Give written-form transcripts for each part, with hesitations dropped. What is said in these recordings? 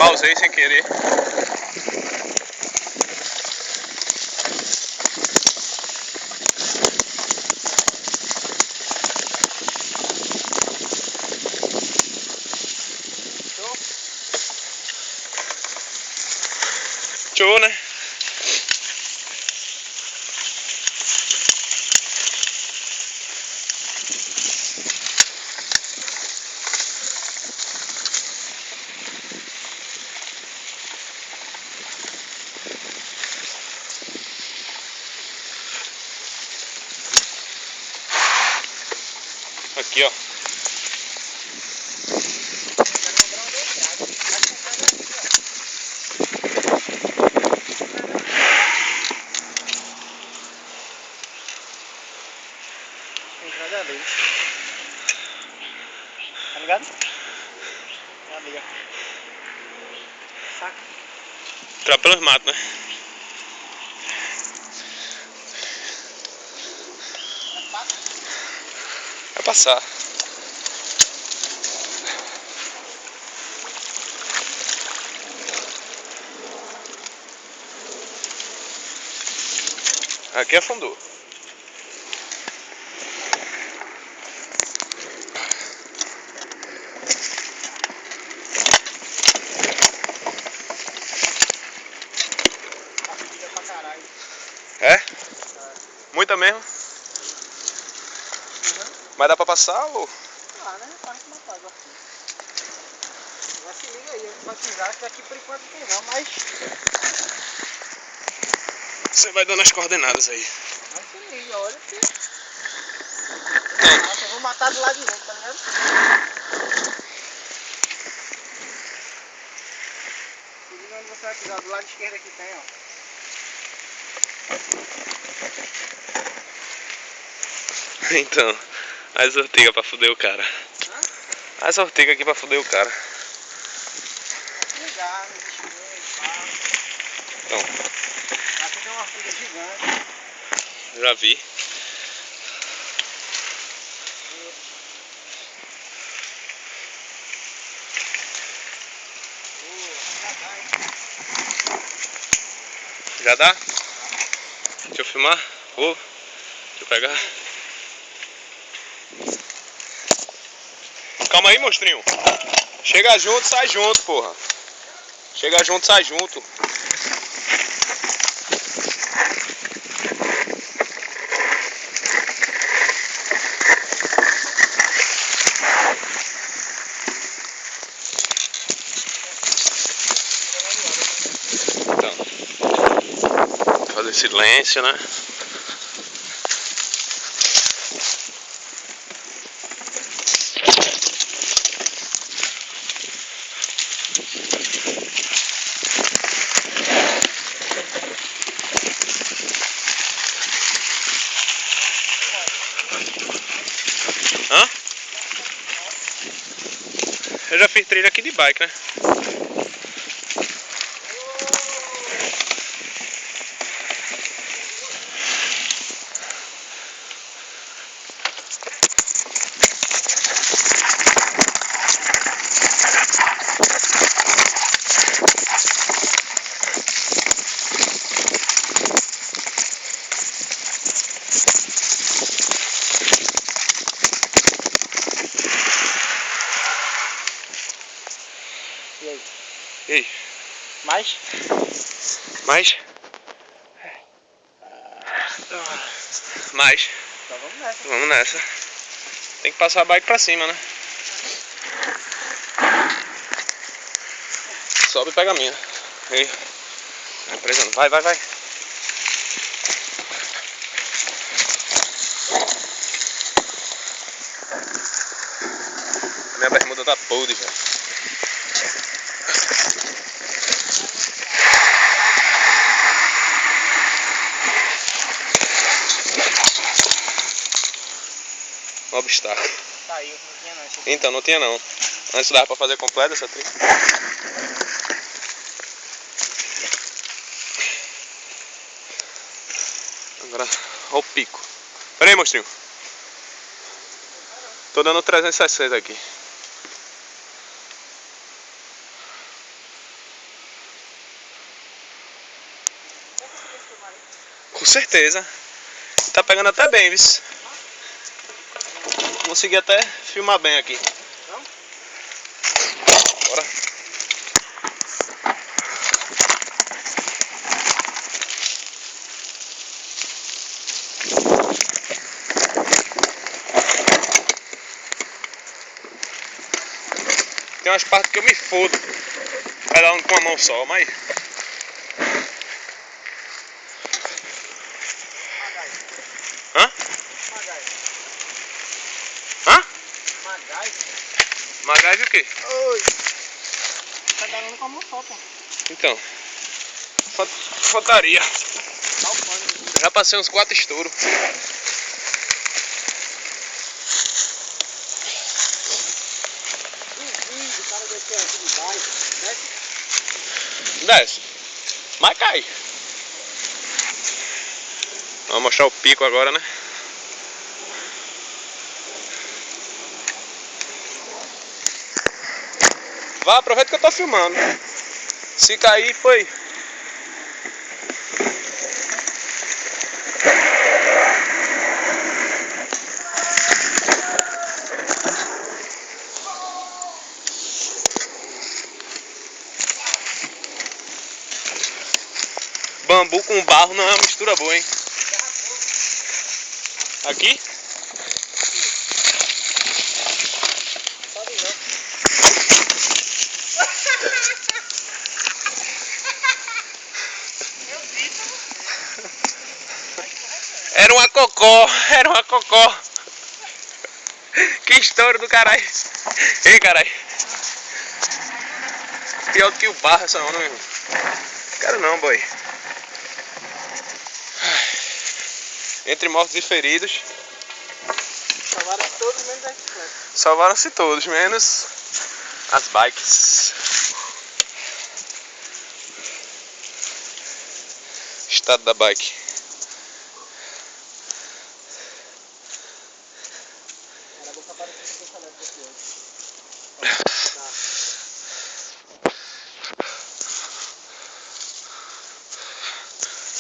Pausei sem querer. Show, né? Aqui, ó. Entrada ali. Tá ligado? Ali, ó. Saca. Entrar pelos matos, né? Vai passar. Aqui afundou. Afunda pra caralho. É? Muita mesmo? Uhum. Mas dá pra passar ou... Ah, né? Parece uma água assim. Mas se liga aí, vai pisar que aqui por enquanto não tem não, mas... Você vai dando as coordenadas aí. Mas se liga, olha que... Não. Nossa, eu vou matar do lado direito, tá ligado? Se liga onde você vai pisar, do lado esquerdo aqui tem, ó. Então, as ortigas pra foder o cara. Hã? As ortigas aqui pra foder o cara. Aqui ligar, no bichinho, pá. Então, Aqui tem uma ortiga gigante. já vi. Já dá? Deixa eu filmar. Deixa eu pegar. Calma aí, monstrinho. Chega junto, sai junto, porra. Chega junto, sai junto. Então, fazer silêncio, né? Hã? Eu já fiz trilha aqui de bike, né? E aí? E aí? Mais? Mais? Mais. Então vamos nessa. Vamos nessa. Tem que passar a bike pra cima, né? Sobe e pega a minha. Aí. Vai presando. Vai, vai, vai. Minha bermuda tá podre, velho. Um obstáculo. Saiu, não tinha não. Então, não tinha não. Antes dava pra fazer completa essa trilha. Agora, olha o pico. Pera aí, monstrinho. Tô dando 360 aqui. certeza. Tá pegando até bem, viu? Consegui até filmar bem aqui. Bora. Tem umas partes que eu me fodo pedalando com a mão só, mas... Hã? Hã? Magaive o quê? Oi. Pedalando com a mão só, pô. Então. Faltaria. Dá o pano. Já passei uns 4 estouros. O cara desceu aqui de baixo, desce. Desce. Mas cai. Vamos mostrar o pico agora, né? Vá, aproveita que eu tô filmando. Se cair, foi. Bambu com barro não é uma mistura boa, hein? Aqui? Sabe não. Era uma cocó, era uma cocó. Que estouro do caralho. Ei, caralho. Pior do que o barro essa onda, meu irmão. Quero não, boy. Entre mortos e feridos. Salvaram todos menos a bicicleta. Salvaram-se todos, menos as bikes. Estado da bike. Era boca para que você falou aqui hoje.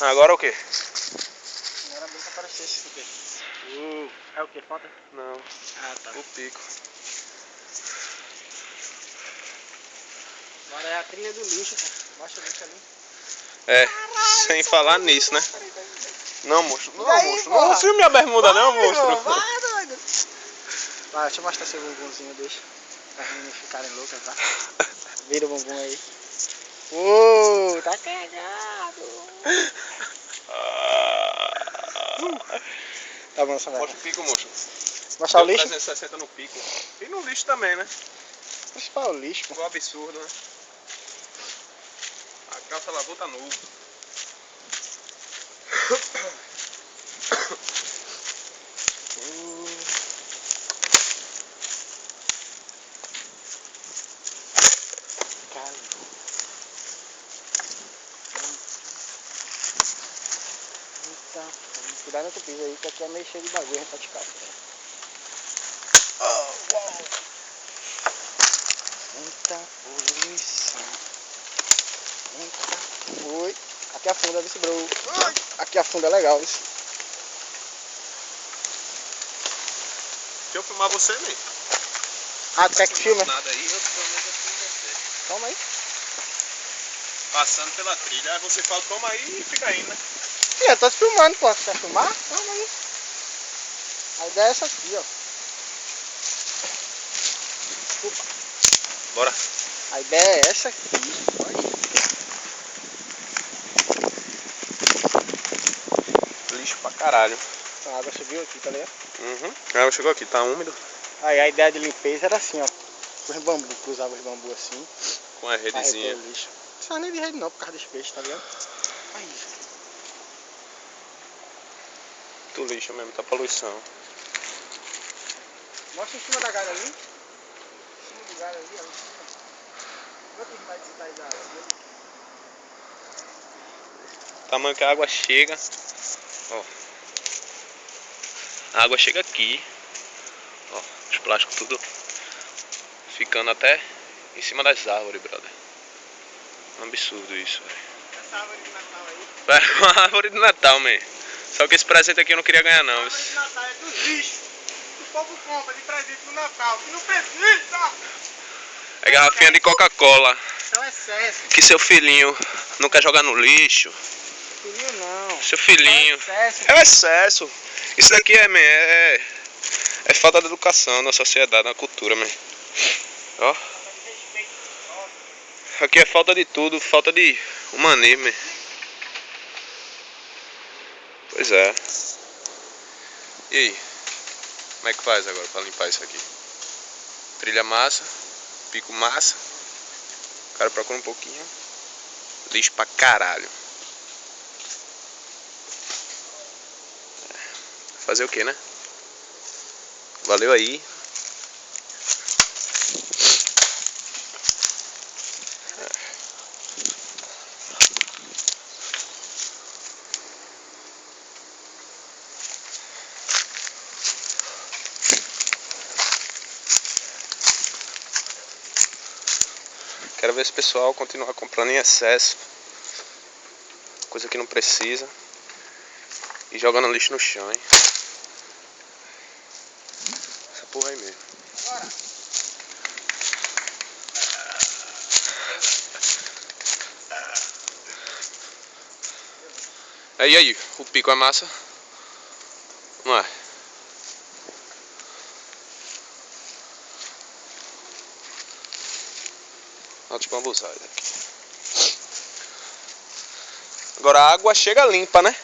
Agora o quê? Agora a boca para esse aqui. É o que? Falta? Não, Ah, tá. o pico. Agora é a trilha do lixo, pô. Baixa o lixo ali. É, sem falar nisso, né? Não, monstro. Não, Daí, monstro. porra? Não filme minha bermuda, não, monstro. Vai, doido. Vai, deixa eu mostrar seu bumbumzinho, deixa. Pra as meninas ficarem loucas, tá? Vira o bumbum aí. Uou, tá cagado. Tá bom, Samuel. Mostra o pico, monstro. Mostrar o Deu lixo? 360 no pico. E no lixo também, né? Mostrar o lixo, pô. Ficou absurdo, né? A calça lavou tá novo. Cuidado no que pisa aí, que aqui é meio cheio de bagulho, a gente pode ficar. Muita poluição. Oi. Aqui afunda, viu, bro? Aqui afunda legal, viu? Deixa eu filmar você, né? Ah, tu quer que filme? Nada aí, eu pelo menos eu filmo você. Toma aí. Passando pela trilha, aí você fala, toma aí e fica indo, né? Sim, eu tô te filmando, pô. Você quer filmar? Toma aí. A ideia é essa aqui, ó. Opa. Bora. A ideia é essa aqui. Olha aí. Lixo pra caralho. A água subiu aqui, tá ligado? Uhum. A água chegou aqui, tá úmido. Aí a ideia de limpeza era assim, ó. Com os bambus, cruzava os bambus assim. Com a Pra reter redezinha. o lixo. Não precisa nem de rede não, por causa dos peixes, tá ligado? Olha isso. Do lixo mesmo, tá poluição. Mostra em cima da galha ali. Em cima do galho ali, ó. Em cima. Quantos metros tá aí da água? Tamanho que a água chega. Ó. A água chega aqui. Ó, os plásticos tudo ficando até em cima das árvores, brother. Um absurdo isso, velho. Essa árvore de Natal aí. É uma árvore de Natal, man. Só que esse presente aqui eu não queria ganhar não. É de Natal, é dos bichos. O povo compra de presente no Natal. Que não precisa! É garrafinha de Coca-Cola. É um excesso. Que seu filhinho não quer jogar no lixo. Filhinho não. Seu filhinho. É um excesso. É um excesso. Isso daqui é falta de educação na sociedade, na cultura, man. Ó. Aqui é falta de tudo, falta de humanismo, man. Pois é. E aí? Como é que faz agora pra limpar isso aqui? Trilha massa, pico massa. O cara procura um pouquinho. Lixo pra caralho. Fazer o que, né? Valeu aí. Quero ver esse pessoal continuar comprando em excesso. Coisa que não precisa. E jogando lixo no chão, hein? Essa porra aí mesmo. Aí, o pico é massa? Não é? Olha os bambuzais aqui. Agora a água chega limpa, né?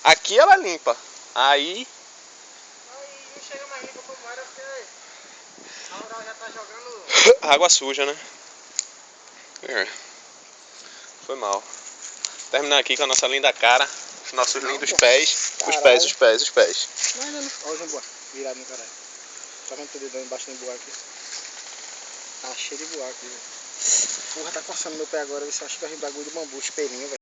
Aqui ela é limpa. Aí Não chega mais limpa como era porque a Aural já tá jogando. água suja, né? É. Foi mal. Terminar aqui com a nossa linda cara. Os nossos lindos pés. Caralho. Os pés. Não, ainda não. Olha o jambuá. Virado no caralho. Tá vendo tudo dedão embaixo do buraco aqui? Tá cheio de buraco, velho. Porra, tá coçando meu pé agora. Você acha que é o bagulho do bambu, espelhinho, velho.